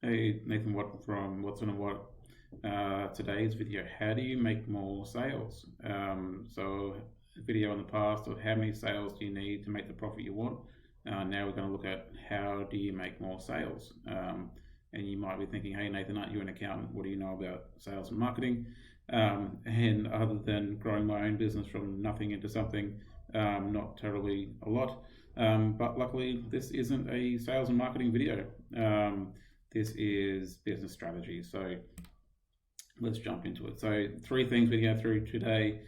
Hey Nathan Watt from What's on a What. Today's video: how do you make more sales? Video in the past of how many sales do you need to make the profit you want. Now we're going to look at how do you make more sales. And you might be thinking, hey Nathan, aren't you an accountant? What do you know about sales and marketing? And other than growing my own business from nothing into something, not terribly a lot. But luckily, this isn't a sales and marketing video. This is business strategy. So let's jump into it. So three things we go through today.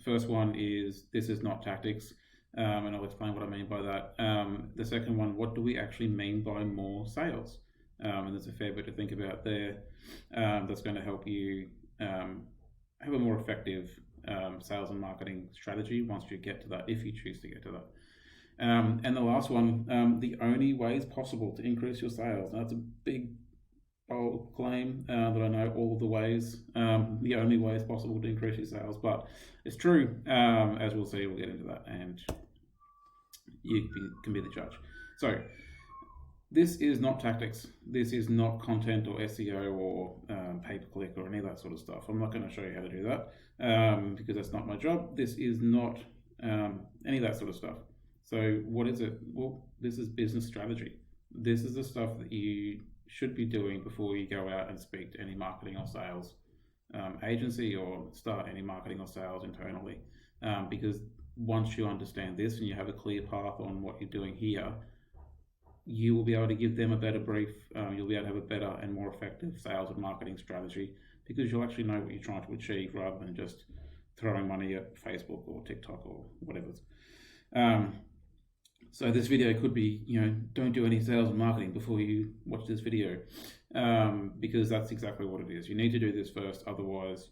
First one is this is not tactics, and I'll explain what I mean by that. The second one, what do we actually mean by more sales? And there's a fair bit to think about there. That's going to help you have a more effective sales and marketing strategy once you get to that, if you choose to get to that. And the last one, the only ways possible to increase your sales. Now, that's a big, bold claim that I know all of the ways, the only ways possible to increase your sales, but it's true. As we'll see, we'll get into that, and you can be the judge. So, this is not tactics. This is not content or SEO or pay-per-click or any of that sort of stuff. I'm not going to show you how to do that because that's not my job. This is not any of that sort of stuff. So what is it? Well, this is business strategy. This is the stuff that you should be doing before you go out and speak to any marketing or sales agency or start any marketing or sales internally. Because once you understand this and you have a clear path on what you're doing here, you will be able to give them a better brief. You'll be able to have a better and more effective sales and marketing strategy because you'll actually know what you're trying to achieve rather than just throwing money at Facebook or TikTok or whatever. So this video could be, don't do any sales and marketing before you watch this video, because that's exactly what it is. You need to do this first, otherwise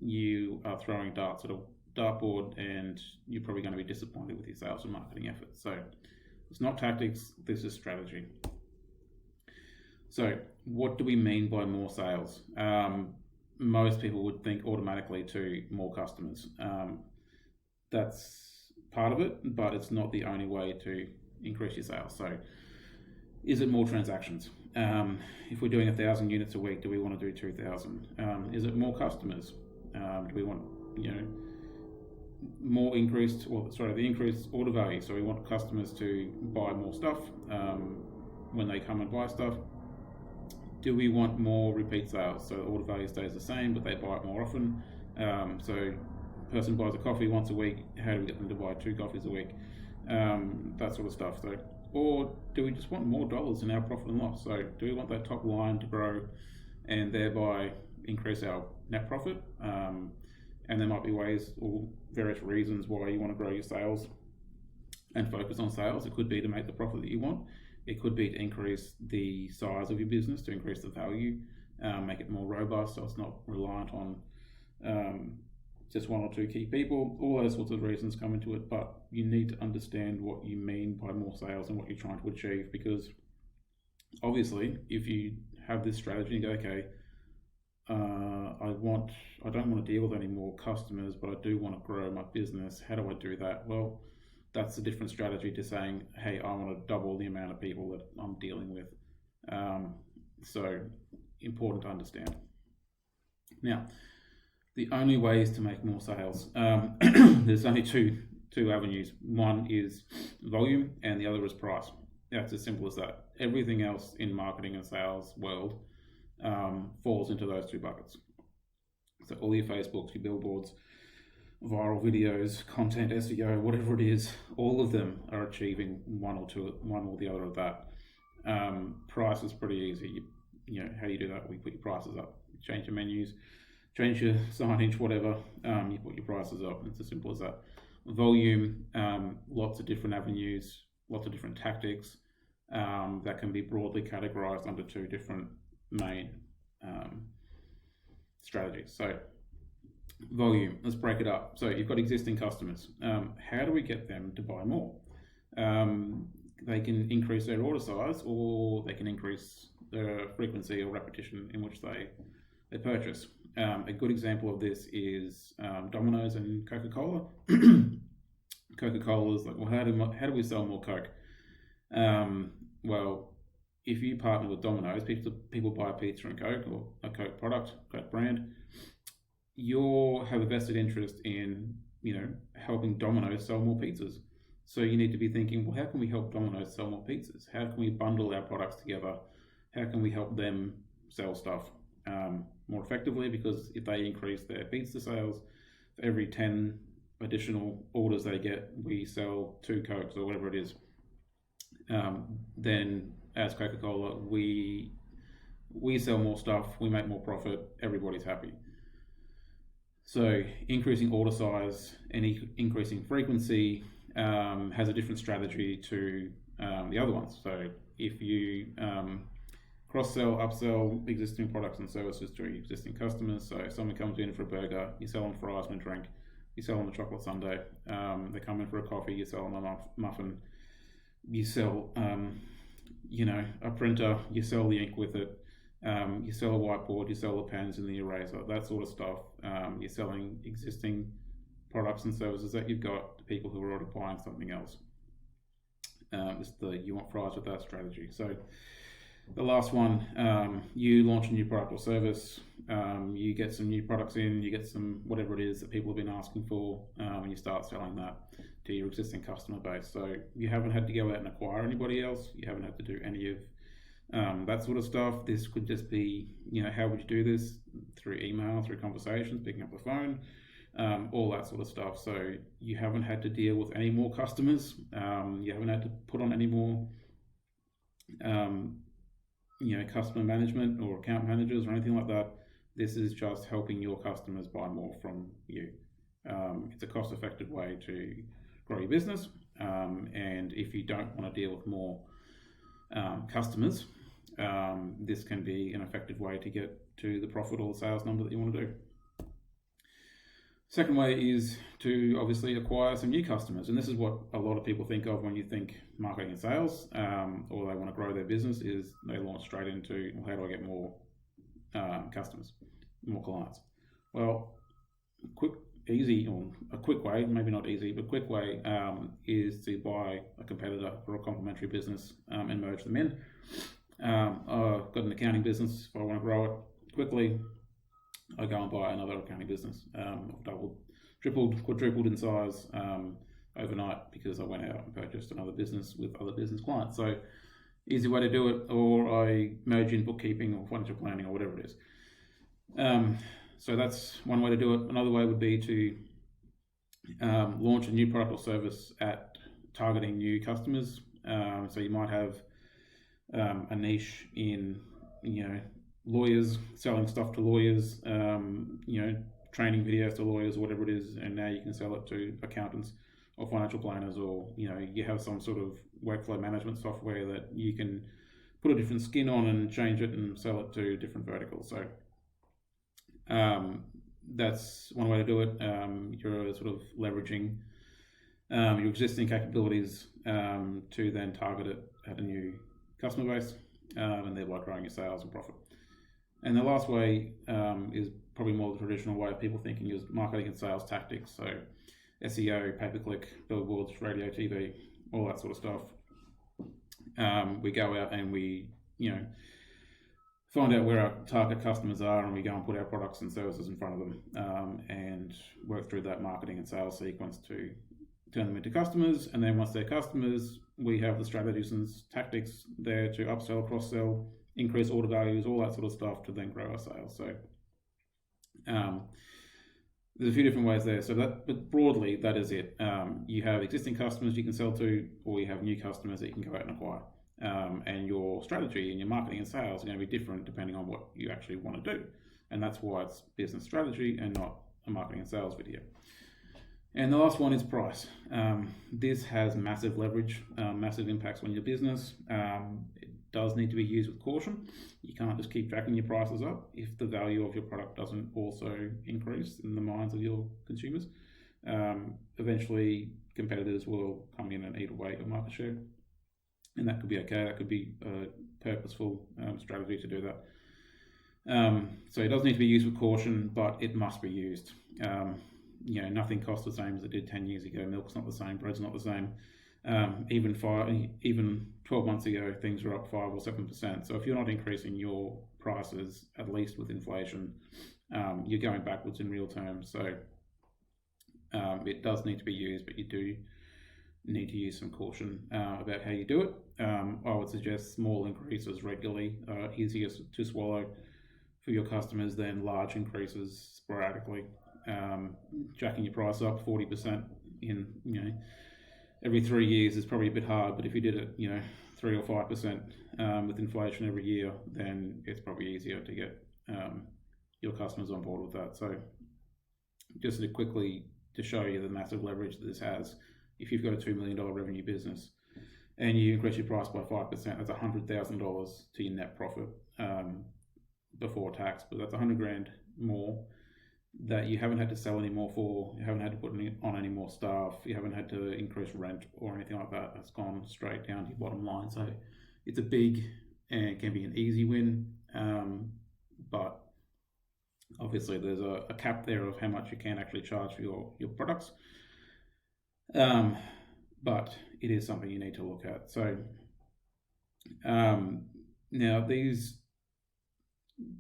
you are throwing darts at a dartboard and you're probably going to be disappointed with your sales and marketing efforts. So it's not tactics, this is strategy. So what do we mean by more sales? Most people would think automatically to more customers. That's part of it, but it's not the only way to increase your sales. So is it more transactions? If we're doing 1,000 units a week, do we want to do 2,000? Is it more customers? Do we want, the increased order value? So we want customers to buy more stuff when they come and buy stuff. Do we want more repeat sales? So the order value stays the same, but they buy it more often. So person buys a coffee once a week, how do we get them to buy 2 coffees a week? That sort of stuff. So, or do we just want more dollars in our profit and loss? So do we want that top line to grow and thereby increase our net profit? And there might be ways or various reasons why you want to grow your sales and focus on sales. It could be to make the profit that you want. It could be to increase the size of your business, to increase the value, make it more robust so it's not reliant on just 1 or 2 key people. All those sorts of reasons come into it, but you need to understand what you mean by more sales and what you're trying to achieve, because obviously if you have this strategy and go, okay, I don't want to deal with any more customers, but I do want to grow my business. How do I do that? Well, that's a different strategy to saying, hey, I want to double the amount of people that I'm dealing with. So important to understand. Now, the only ways to make more sales, there's only two avenues. One is volume and the other is price. That's as simple as that. Everything else in marketing and sales world falls into those 2 buckets. So all your Facebooks, your billboards, viral videos, content, SEO, whatever it is, all of them are achieving one or the other of that. Price is pretty easy. How do you do that? We put your prices up, change your menus, change your signage, whatever, you put your prices up. It's as simple as that. Volume, lots of different avenues, lots of different tactics that can be broadly categorized under 2 different main strategies. So volume, let's break it up. So you've got existing customers. How do we get them to buy more? They can increase their order size, or they can increase the frequency or repetition in which they purchase. A good example of this is Domino's and Coca-Cola. Coca-Cola is like, well, how do we sell more Coke? Well, if you partner with Domino's, people buy a pizza and Coke or a Coke product, Coke brand, you have a vested interest in, helping Domino's sell more pizzas. So you need to be thinking, well, how can we help Domino's sell more pizzas? How can we bundle our products together? How can we help them sell stuff more effectively? Because if they increase their pizza sales, for every 10 additional orders they get, we sell 2 Cokes or whatever it is. Then as Coca-Cola, we sell more stuff, we make more profit, everybody's happy. So increasing order size and increasing frequency has a different strategy to the other ones. So if you cross-sell, upsell existing products and services to existing customers, so if someone comes in for a burger, you sell them fries and a drink, you sell them a chocolate sundae, they come in for a coffee, you sell them a muffin, you sell a printer, you sell the ink with it, you sell a whiteboard, you sell the pens and the eraser, that sort of stuff. You're selling existing products and services that you've got to people who are already buying something else. It's the you want fries with that strategy. So the last one, you launch a new product or service, you get some new products in, you get some whatever it is that people have been asking for, and you start selling that to your existing customer base. So you haven't had to go out and acquire anybody else, you haven't had to do any of that sort of stuff. This could just be, how would you do this? Through email, through conversations, picking up the phone, all that sort of stuff. So you haven't had to deal with any more customers. You haven't had to put on any more, customer management or account managers or anything like that. This is just helping your customers buy more from you. It's a cost-effective way to grow your business. And if you don't want to deal with more customers, this can be an effective way to get to the profit or the sales number that you want to do. Second way is to obviously acquire some new customers, and this is what a lot of people think of when you think marketing and sales, or they want to grow their business, is they launch straight into, well, how do I get more customers, more clients? Well, a quick way, maybe not easy, but quick way is to buy a competitor or a complementary business and merge them in. I've got an accounting business. If I want to grow it quickly, I go and buy another accounting business. I've doubled, tripled, quadrupled in size overnight because I went out and purchased another business with other business clients. So easy way to do it, or I merge in bookkeeping or financial planning or whatever it is. So that's one way to do it. Another way would be to launch a new product or service at targeting new customers. So you might have a niche in, lawyers, selling stuff to lawyers, training videos to lawyers or whatever it is, and now you can sell it to accountants or financial planners, or you have some sort of workflow management software that you can put a different skin on and change it and sell it to different verticals. So that's one way to do it. You're sort of leveraging your existing capabilities to then target it at a new customer base, and thereby growing your sales and profit. And the last way is probably more the traditional way of people thinking, is marketing and sales tactics. So SEO, pay-per-click, billboards, radio, TV, all that sort of stuff. We go out and we, find out where our target customers are, and we go and put our products and services in front of them, and work through that marketing and sales sequence to turn them into customers. And then once they're customers, we have the strategies and tactics there to upsell, cross-sell, increase order values, all that sort of stuff to then grow our sales. So there's a few different ways there. So but broadly, that is it. You have existing customers you can sell to, or you have new customers that you can go out and acquire. And your strategy and your marketing and sales are going to be different depending on what you actually want to do. And that's why it's business strategy and not a marketing and sales video. And the last one is price. This has massive leverage, massive impacts on your business. It does need to be used with caution. You can't just keep jacking your prices up if the value of your product doesn't also increase in the minds of your consumers. Eventually, competitors will come in and eat away your market share. And that could be okay. That could be a purposeful strategy to do that. So it does need to be used with caution, but it must be used. Nothing costs the same as it did 10 years ago. Milk's not the same. Bread's not the same. Even 12 months ago, things were up 5 or 7%. So if you're not increasing your prices, at least with inflation, you're going backwards in real terms. So it does need to be used, but you do need to use some caution about how you do it. I would suggest small increases regularly are easier to swallow for your customers than large increases sporadically. Jacking your price up 40% in every 3 years is probably a bit hard, but if you did it 3 or 5% with inflation every year, then it's probably easier to get your customers on board with that. So just to show you the massive leverage that this has, if you've got a $2 million revenue business and you increase your price by 5%, that's $100,000 to your net profit before tax, but that's $100,000 more that you haven't had to sell any more for, you haven't had to put on any more staff, you haven't had to increase rent or anything like that. That's gone straight down to your bottom line. So it's a big and can be an easy win, but obviously there's a cap there of how much you can actually charge for your products. But it is something you need to look at. So now these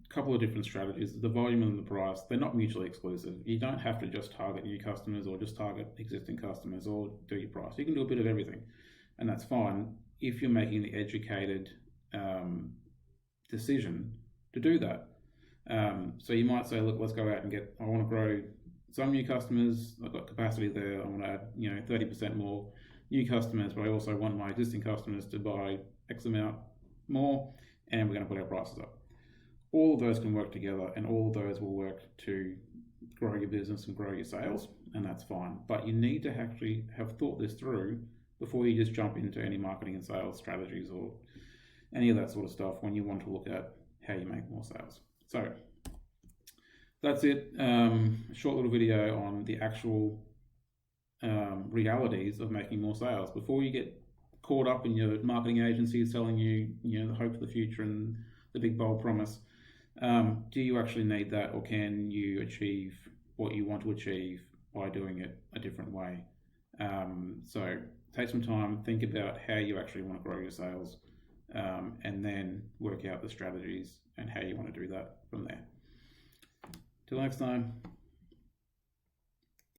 couple of different strategies, the volume and the price, they're not mutually exclusive. You don't have to just target new customers or just target existing customers or do your price. You can do a bit of everything, and that's fine if you're making the educated decision to do that. So you might say, look, let's go out and I want to grow some new customers. I've got capacity there. I want to add 30% more new customers, but I also want my existing customers to buy X amount more, and we're going to put our prices up. All of those can work together, and all of those will work to grow your business and grow your sales, and that's fine. But you need to actually have thought this through before you just jump into any marketing and sales strategies or any of that sort of stuff when you want to look at how you make more sales. So that's it. Short little video on the actual realities of making more sales. Before you get caught up in your marketing agencies telling you, the hope for the future and the big bold promise, do you actually need that, or can you achieve what you want to achieve by doing it a different way? So take some time, think about how you actually want to grow your sales, and then work out the strategies and how you want to do that from there. Till next time.